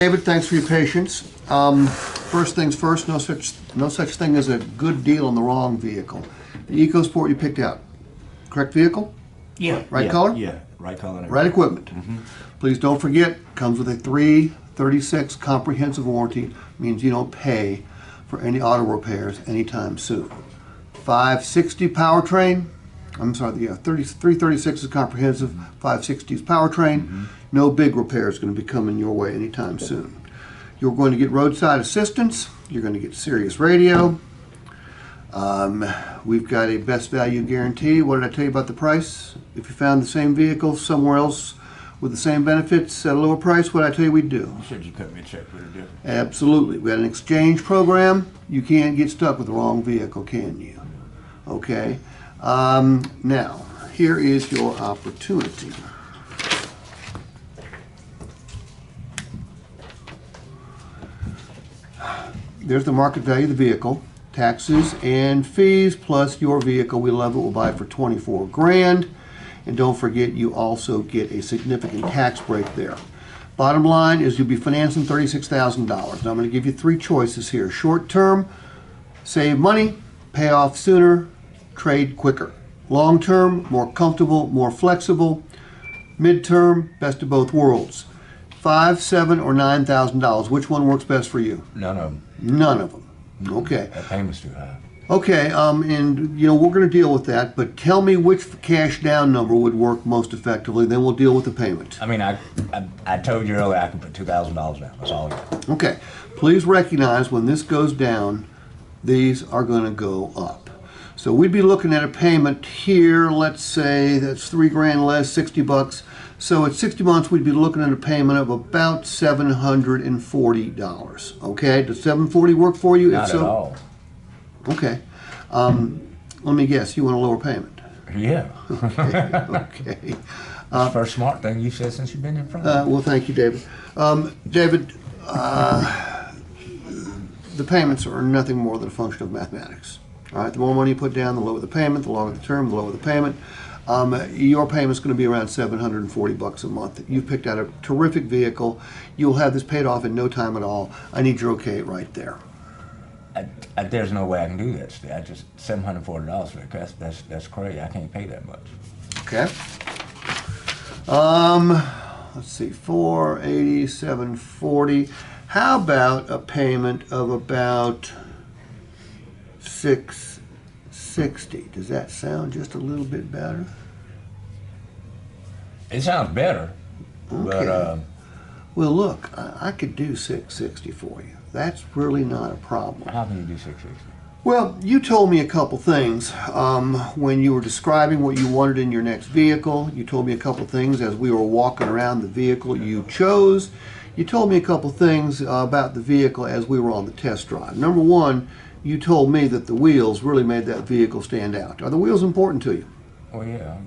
David, thanks for your patience. First things first, no such thing as a good deal on the wrong vehicle. The EcoSport you picked out, correct vehicle? Yeah. Right color? Yeah, right color. Right equipment. Please don't forget, comes with a 336 comprehensive warranty, means you don't pay for any auto repairs anytime soon. 560 powertrain, I'm sorry, the 336 is comprehensive, 560 is powertrain. No big repairs going to be coming your way anytime soon. You're going to get roadside assistance. You're going to get Sirius radio. We've got a best value guarantee. What did I tell you about the price? If you found the same vehicle somewhere else with the same benefits at a lower price, what did I tell you we'd do? You said you cut me a check for the difference. Absolutely. We had an exchange program. You can't get stuck with the wrong vehicle, can you? Okay. Now, here is your opportunity. There's the market value of the vehicle, taxes and fees plus your vehicle. We love it. We'll buy it for 24 grand. And don't forget, you also get a significant tax break there. Bottom line is you'll be financing $36,000. Now I'm going to give you three choices here. Short term, save money, pay off sooner, trade quicker. Long term, more comfortable, more flexible. Mid-term, best of both worlds. $5,000, $7,000, or $9,000. Which one works best for you? None of them. None of them. Okay. That payment's too high. Okay, and you know, we're going to deal with that, but tell me which cash down number would work most effectively, then we'll deal with the payment. I mean, I told you earlier I can put $2,000 down. That's all I got. Okay, please recognize when this goes down, these are going to go up. So we'd be looking at a payment here, let's say that's 3 grand less, 60 bucks. So at 60 months, we'd be looking at a payment of about $740. Okay, does $740 work for you? Not at all. Okay. Let me guess, you want a lower payment? Yeah. Okay. That's the first smart thing you said since you've been in front. Well, thank you, David. David, the payments are nothing more than a function of mathematics. All right, the more money you put down, the lower the payment, the longer the term, the lower the payment. Your payment's going to be around $740 a month. You picked out a terrific vehicle. You'll have this paid off in no time at all. I need your okay right there. There's no way I can do that. Steve. I just $740 for it. That's crazy. I can't pay that much. Okay. Let's see, 480, 740. How about a payment of about 660? Does that sound just a little bit better? It sounds better, Okay. but Well, look, I could do 660 for you. That's really not a problem. how can you do 660? Well, you told me a couple things when you were describing what you wanted in your next vehicle. You told me a couple things as we were walking around the vehicle you chose. You told me a couple things about the vehicle as we were on the test drive. Number one, you told me that the wheels really made that vehicle stand out. Are the wheels important to you? Oh yeah.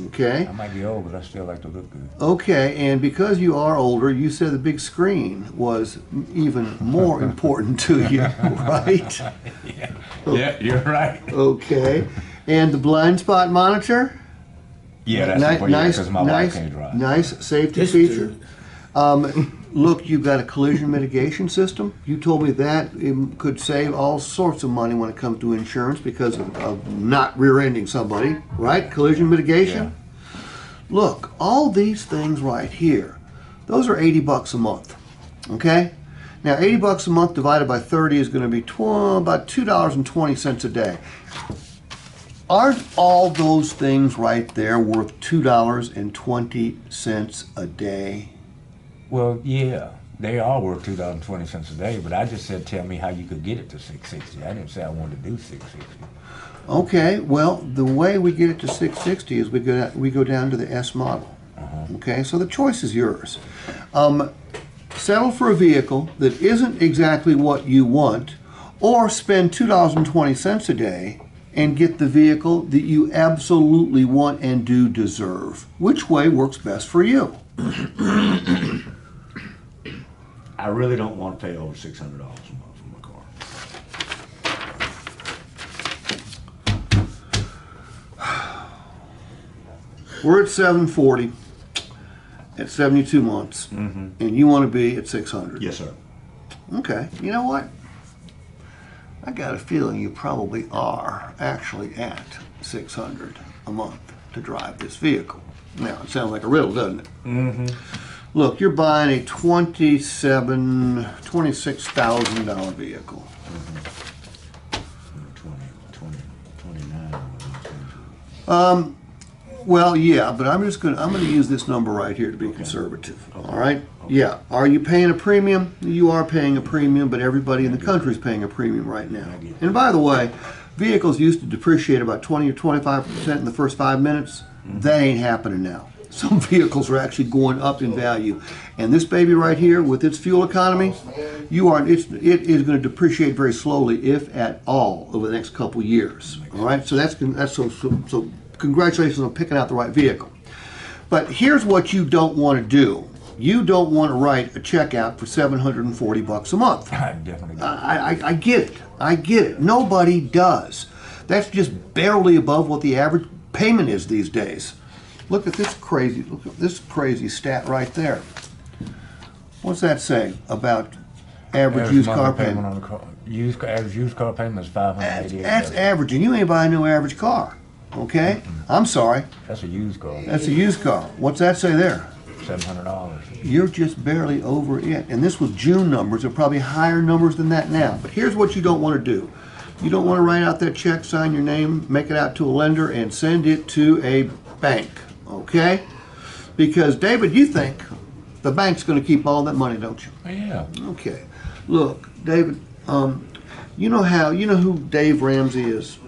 Okay. I might be old, but I still like to look good. Okay, and because you are older, you said the big screen was even more important to you, right? Yeah, you're right. Okay, and the blind spot monitor? Yeah, that's because my wife can't drive. Nice safety feature. Look, you've got a collision mitigation system. You told me that it could save all sorts of money when it comes to insurance because of not rear-ending somebody, right? Collision mitigation. Yeah. Look, all these things right here, those are 80 bucks a month, okay? Now, 80 bucks a month divided by 30 is going to be about $2.20 a day. Aren't all those things right there worth $2.20 a day? Well, yeah, they are worth $2.20 a day, but I just said tell me how you could get it to 660. I didn't say I wanted to do 660. Okay, well, the way we get it to 660 is we go down to the S model. Okay, so the choice is yours. Settle for a vehicle that isn't exactly what you want, or spend $2.20 a day and get the vehicle that you absolutely want and do deserve. Which way works best for you? I really don't want to pay over $600 a month for my car. We're at 740, at 72 months, Mm-hmm. and you want to be at 600. Yes, sir. Okay. You know what? I got a feeling you probably are actually at 600 a month to drive this vehicle. Now, it sounds like a riddle, doesn't it? Mm-hmm. Look, you're buying a $26,000 vehicle. 29. Well, yeah, but I'm gonna use this number right here to be conservative. Okay. All right? Yeah. Are you paying a premium? You are paying a premium, but everybody in the country is paying a premium right now. I get And by the way, vehicles used to depreciate about 20 or 25% in the first 5 minutes. That ain't happening now. Some vehicles are actually going up in value, and this baby right here, with its fuel economy, it is going to depreciate very slowly, if at all, over the next couple years. All right, so so congratulations on picking out the right vehicle. But here's what you don't want to do. You don't want to write a check out for $740 a month. I definitely do. I get it. I get it. Nobody does. That's just barely above what the average payment is these days. Look at this crazy stat right there. What's that say about average used car payment? on the car. Average used car payment is $588. That's average, and you ain't buying no average car. Okay? I'm sorry. That's a used car. That's a used car. What's that say there? $700. You're just barely over it. And this was June numbers. There are probably higher numbers than that now. But here's what you don't want to do. You don't want to write out that check, sign your name, make it out to a lender, and send it to a bank. Okay? Because, David, you think the bank's going to keep all that money, don't you? Oh, yeah. Okay. Look, David, you know who Dave Ramsey is?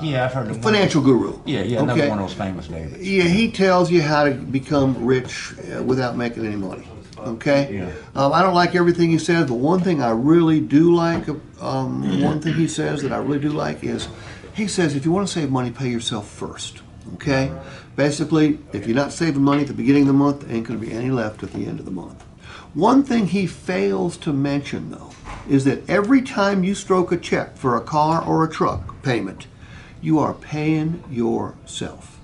Yeah, I've heard of Financial guru. Yeah, another one of those famous Davids. Yeah, he tells you how to become rich without making any money. Okay? Yeah. I don't like everything he says, but one thing I really do like, one thing he says that I really do like is, he says if you want to save money, pay yourself first. Okay? Basically, if you're not saving money at the beginning of the month, there ain't going to be any left at the end of the month. One thing he fails to mention, though, is that every time you stroke a check for a car or a truck payment, you are paying yourself.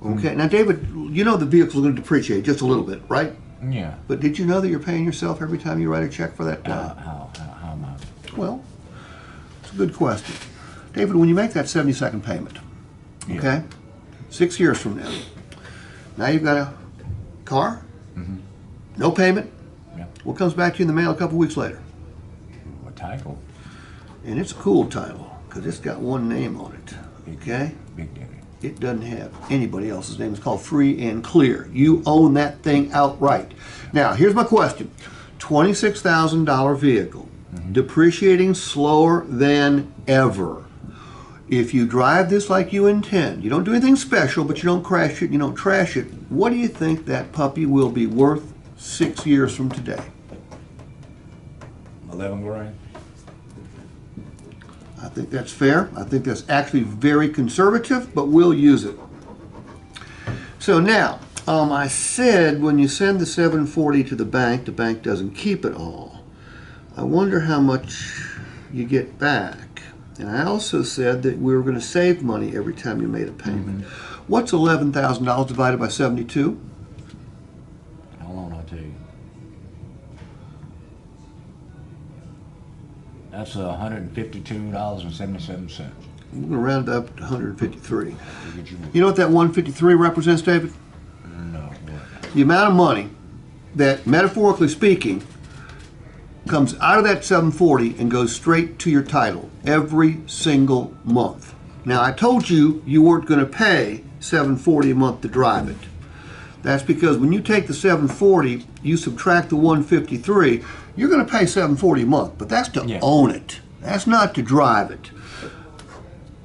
Okay? Now, David, you know the vehicle's going to depreciate just a little bit, right? Yeah. But did you know that you're paying yourself every time you write a check for that? How much? Well, it's a good question. David, when you make that 72nd payment, Yeah. okay, 6 years from now you've got a car, no payment. Yeah. What comes back to you in the mail a couple weeks later? What title? And it's a cool title because it's got one name on it. Okay? Big Daddy. It doesn't have anybody else's name. It's called Free and Clear. You own that thing outright. Now, here's my question. $26,000 vehicle, depreciating slower than ever. If you drive this like you intend, you don't do anything special, but you don't crash it, you don't trash it, what do you think that puppy will be worth 6 years from today? 11 grand. I think that's fair. I think that's actually very conservative, but we'll use it. So now, I said when you send the $740 to the bank doesn't keep it all. I wonder how much you get back. And I also said that we were going to save money every time you made a payment. What's $11,000 divided by 72? Hold on, I'll tell you. That's $152.77. We're going to round it up to 153. We'll get you You know what that 153 represents, David? No, what? The amount of money that, metaphorically speaking, comes out of that 740 and goes straight to your title every single month. Now, I told you you weren't going to pay $740 a month to drive it. That's because when you take the 740, you subtract the 153, you're going to pay $740 a month, but that's to own it. That's not to drive it.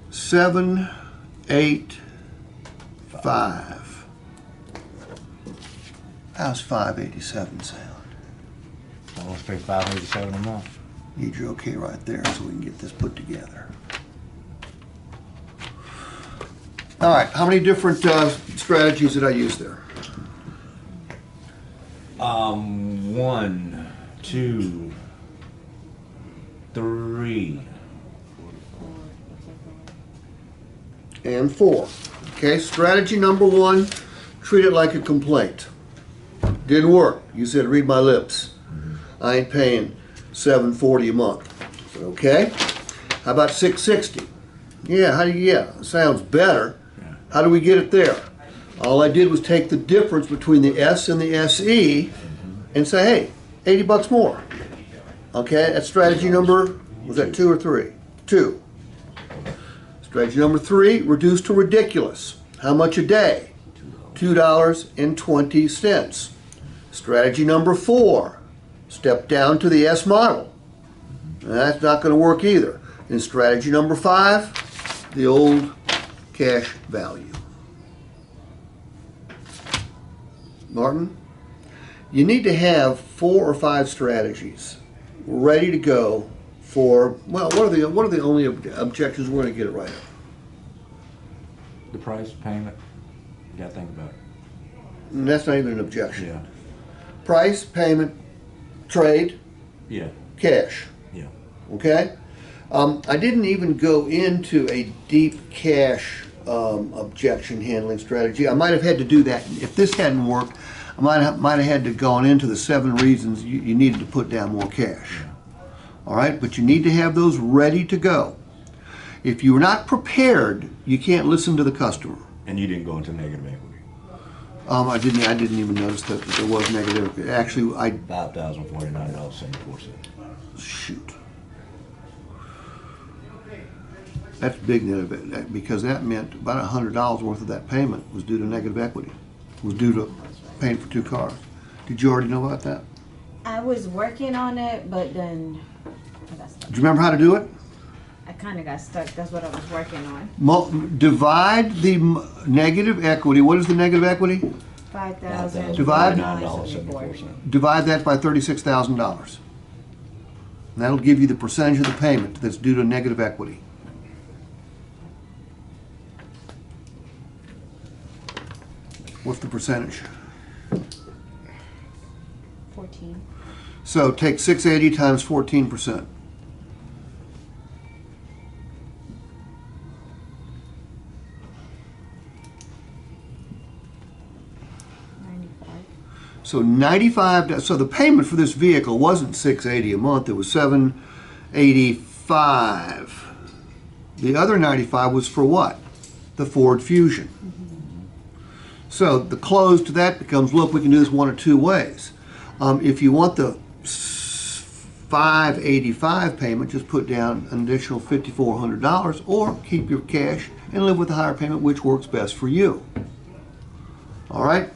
785. How's 587 sound? So let's pay $587 a month. Need your okay right there so we can get this put together. All right, how many different strategies did I use there? 1, 2, 3. And 4. Okay, strategy number 1, treat it like a complaint. Didn't work. You said, read my lips. I ain't paying $740 a month. I said, okay. How about $660? Yeah, sounds better. How do we get it there? All I did was take the difference between the S and the SE and say, hey, 80 bucks more. Okay, that's strategy number, was that 2 or 3? 2. Strategy number 3, reduce to ridiculous. How much a day? $2.20. Strategy number 4, step down to the S model. That's not going to work either. And strategy number 5, the old cash value. Martin, you need to have 4 or 5 strategies ready to go for, well, what are the only objections we're going to get it right up? The price, payment, you gotta think about it. And that's not even an objection. Yeah. Price, payment, trade, Yeah. cash. Yeah. Okay? I didn't even go into a deep cash objection handling strategy. I might have had to do that. If this hadn't worked, I might have had to gone into the 7 reasons you needed to put down more cash. All right? But you need to have those ready to go. If you're not prepared, you can't listen to the customer. And you didn't go into negative equity. I didn't even notice that there was negative. Actually, $5,049.74. shoot. That's big negative, because that meant about $100 worth of that payment was due to negative equity. Was due to paying for 2 cars. Did you already know about that? I was working on it, but then I got stuck. Do you remember how to do it? I kind of got stuck. That's what I was working on. Divide the negative equity. What is the negative equity? $5,000. Divide? $9.74. Divide that by $36,000. And that'll give you the percentage of the payment that's due to negative equity. What's the percentage? 14. So take 680 times 14%. So 95. So the payment for this vehicle wasn't $680 a month. It was $785. The other 95 was for what? The Ford Fusion. So the close to that becomes, look, we can do this one or 2 ways. If you want the $585 payment, just put down an additional $5,400, or keep your cash and live with the higher payment, which works best for you. All right?